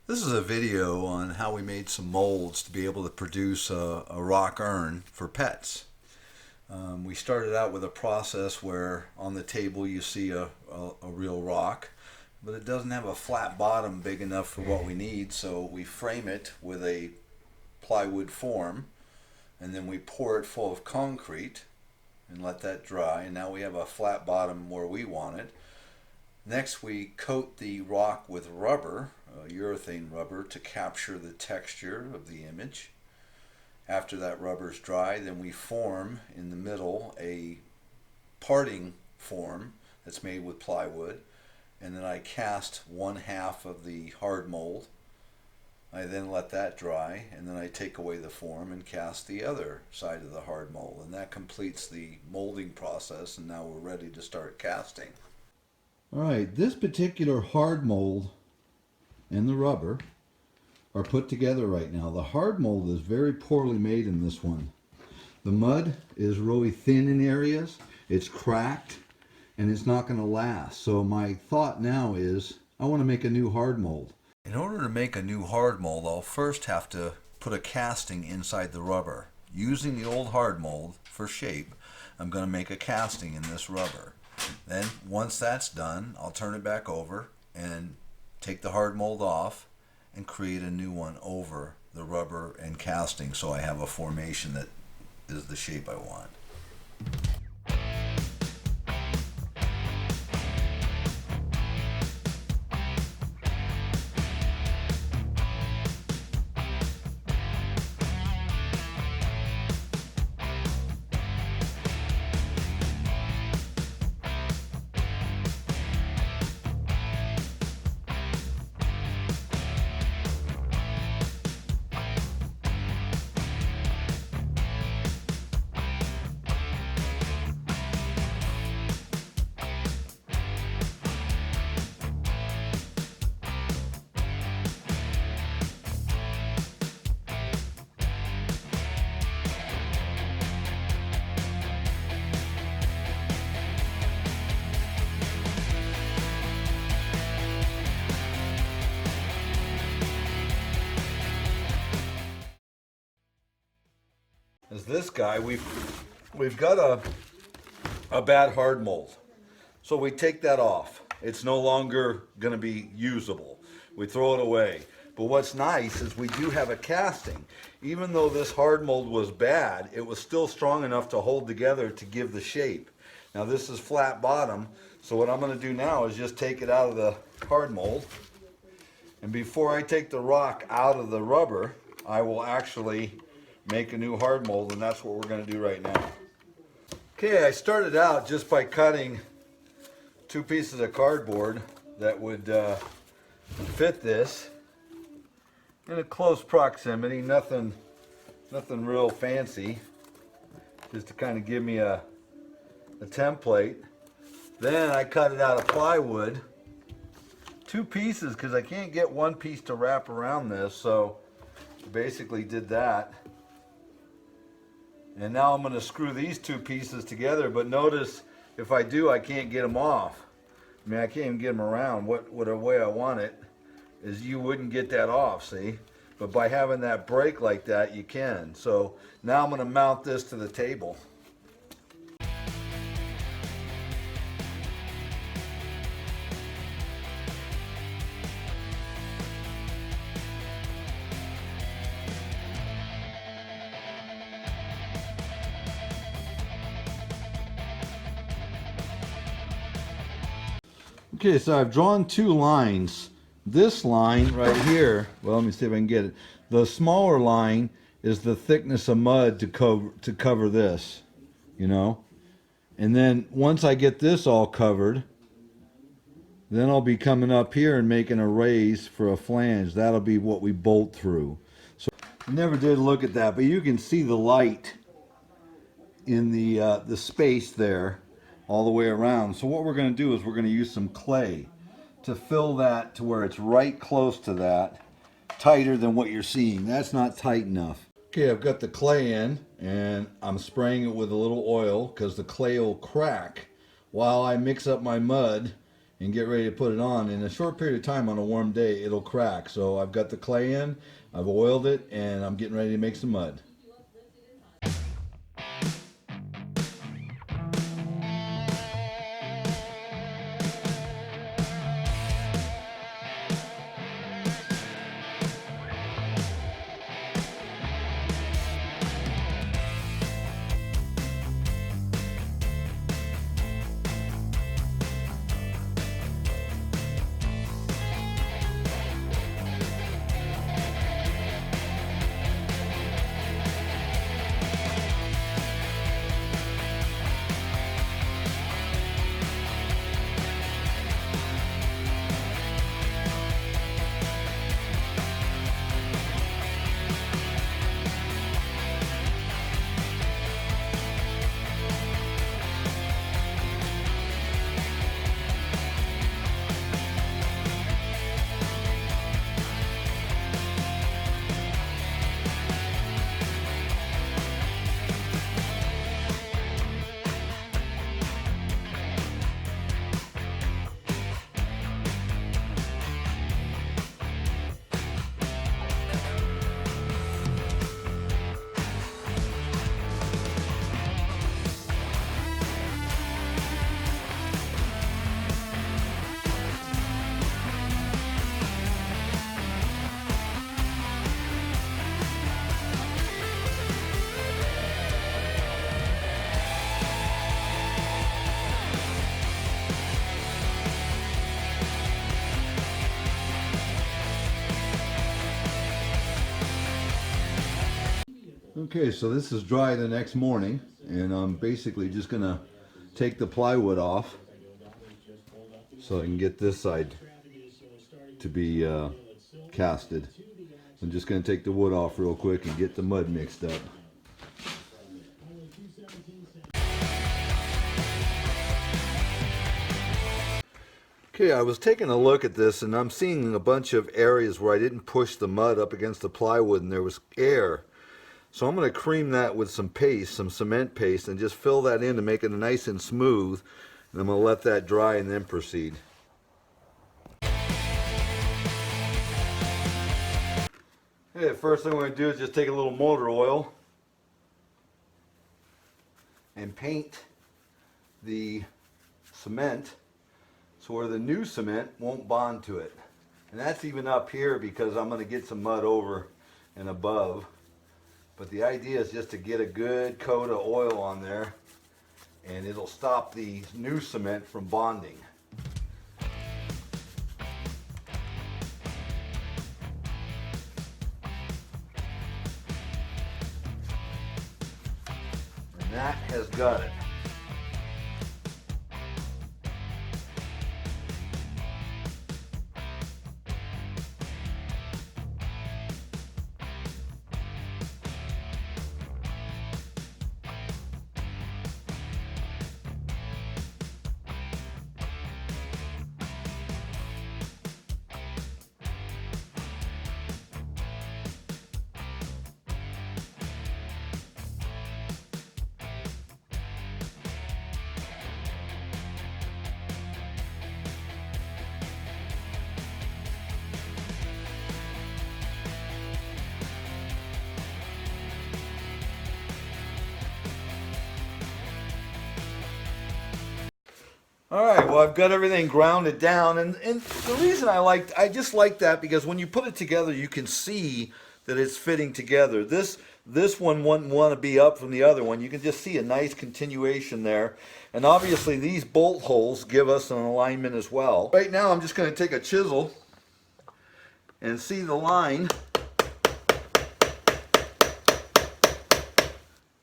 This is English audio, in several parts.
This is a video on how we made some molds to be able to produce a rock urn for pets. We started out with a process where on the table you see a real rock, but it doesn't have a flat bottom big enough for what we need, so we frame it with a plywood form, and then we pour it full of concrete and let that dry, and now we have a flat bottom where we want it. Next, we coat the rock with rubber, urethane rubber, to capture the texture of the image. After that rubber's dry, then we form in the middle a parting form that's made with plywood, and then I cast one half of the hard mold. I then let that dry, and then I take away the form and cast the other side of the hard mold, and that completes the molding process, and now we're ready to start casting. All right, this particular hard mold and the rubber are put together right now. The hard mold is very poorly made in this one. The mud is really thin in areas, it's cracked, and it's not going to last. So my thought now is I want to make a new hard mold. In order to make a new hard mold, I'll first have to put a casting inside the rubber. Using the old hard mold for shape, I'm going to make a casting in this rubber. Then once that's done, I'll turn it back over and take the hard mold off and create a new one over the rubber and casting, so I have a formation that is the shape I want. As this guy, we've got a bad hard mold, so we take that off. It's no longer going to be usable. We throw it away. But what's nice is we do have a casting. Even though this hard mold was bad, it was still strong enough to hold together to give the shape. Now this is flat bottom, so what I'm going to do now is just take it out of the hard mold. And before I take the rock out of the rubber, I will actually make a new hard mold, and that's what we're going to do right now. Okay, I started out just by cutting two pieces of cardboard that would fit this in a close proximity, nothing real fancy, just to kind of give me a template. Then I cut it out of plywood, two pieces, because I can't get one piece to wrap around this, so I basically did that. And now I'm going to screw these two pieces together, but notice if I do, I can't get them off. I mean, I can't even get them around. Whatever way I want it is you wouldn't get that off, see? But by having that break like that, you can. So now I'm going to mount this to the table. Okay, so I've drawn two lines. This line right here, well, let me see if I can get it. The smaller line is the thickness of mud to cover this, you know. And then once I get this all covered, then I'll be coming up here and making a raise for a flange. That'll be what we bolt through. So I never did look at that, but you can see the light in the space there all the way around. So what we're going to do is we're going to use some clay to fill that to where it's right close to that, tighter than what you're seeing. That's not tight enough. Okay, I've got the clay in and I'm spraying it with a little oil because the clay will crack while I mix up my mud and get ready to put it on. In a short period of time on a warm day, it'll crack. So I've got the clay in, I've oiled it, and I'm getting ready to make some mud. Okay, so this is dry the next morning, and I'm basically just gonna take the plywood off so I can get this side to be casted. I'm just gonna take the wood off real quick and get the mud mixed up. Okay, I was taking a look at this and I'm seeing a bunch of areas where I didn't push the mud up against the plywood and there was air. So I'm going to cream that with some paste, some cement paste, and just fill that in to make it nice and smooth. And I'm going to let that dry and then proceed. Okay, first thing we're going to do is just take a little motor oil and paint the cement so where the new cement won't bond to it. And that's even up here because I'm going to get some mud over and above. But the idea is just to get a good coat of oil on there, and it'll stop the new cement from bonding. And that has got it. All right, well, I've got everything grounded down, and the reason I just like that because when you put it together, you can see that it's fitting together. This one wouldn't want to be up from the other one. You can just see a nice continuation there, and obviously these bolt holes give us an alignment as well. Right now, I'm just going to take a chisel and see the line,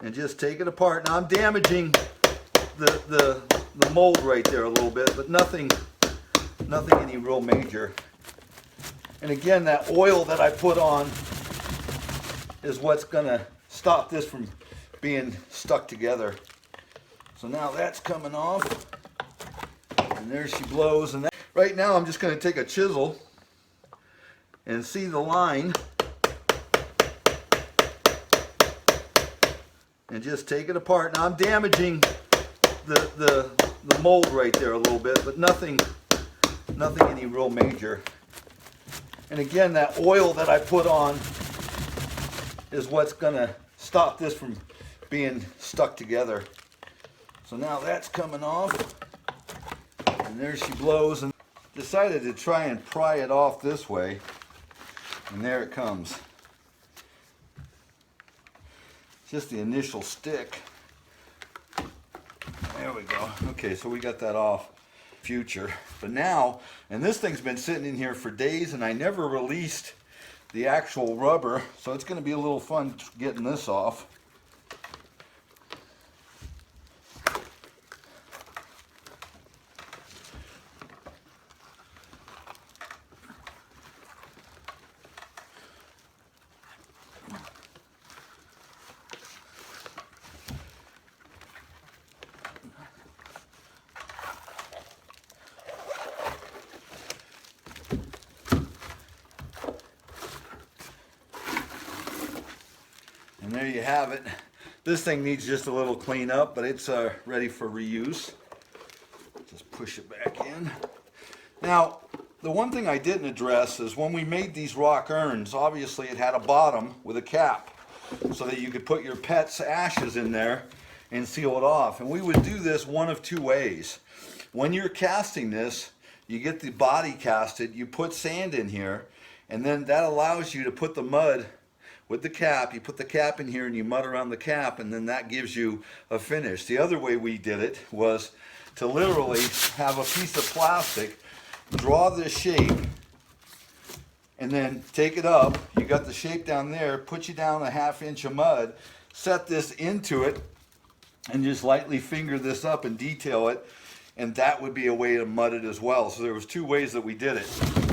and just take it apart. Now I'm damaging the mold right there a little bit, but nothing any real major. And again, that oil that I put on is what's gonna stop this from being stuck together. So now that's coming off, and there she blows. And right now I'm just gonna take a chisel and see the line and just take it apart. Now I'm damaging the mold right there a little bit, but nothing Nothing any real major. And again, that oil that I put on is what's gonna stop this from being stuck together. So now that's coming off, and there she blows, and decided to try and pry it off this way, and there it comes. Just the initial stick. There we go. Okay, so we got that off. Future. But now, and this thing's been sitting in here for days, and I never released the actual rubber, so it's going to be a little fun getting this off. And there you have it. This thing needs just a little cleanup, but it's ready for reuse. Just push it back in. Now, the one thing I didn't address is when we made these rock urns, obviously it had a bottom with a cap so that you could put your pet's ashes in there and seal it off. And we would do this one of two ways. When you're casting this, you get the body casted, you put sand in here, and then that allows you to put the mud with the cap. You put the cap in here and you mud around the cap, and then that gives you a finish. The other way we did it was to literally have a piece of plastic, draw this shape, and then take it up. You got the shape down there, put you down a 1/2 inch of mud, set this into it, and just lightly finger this up and detail it, and that would be a way to mud it as well. So there was two ways that we did it.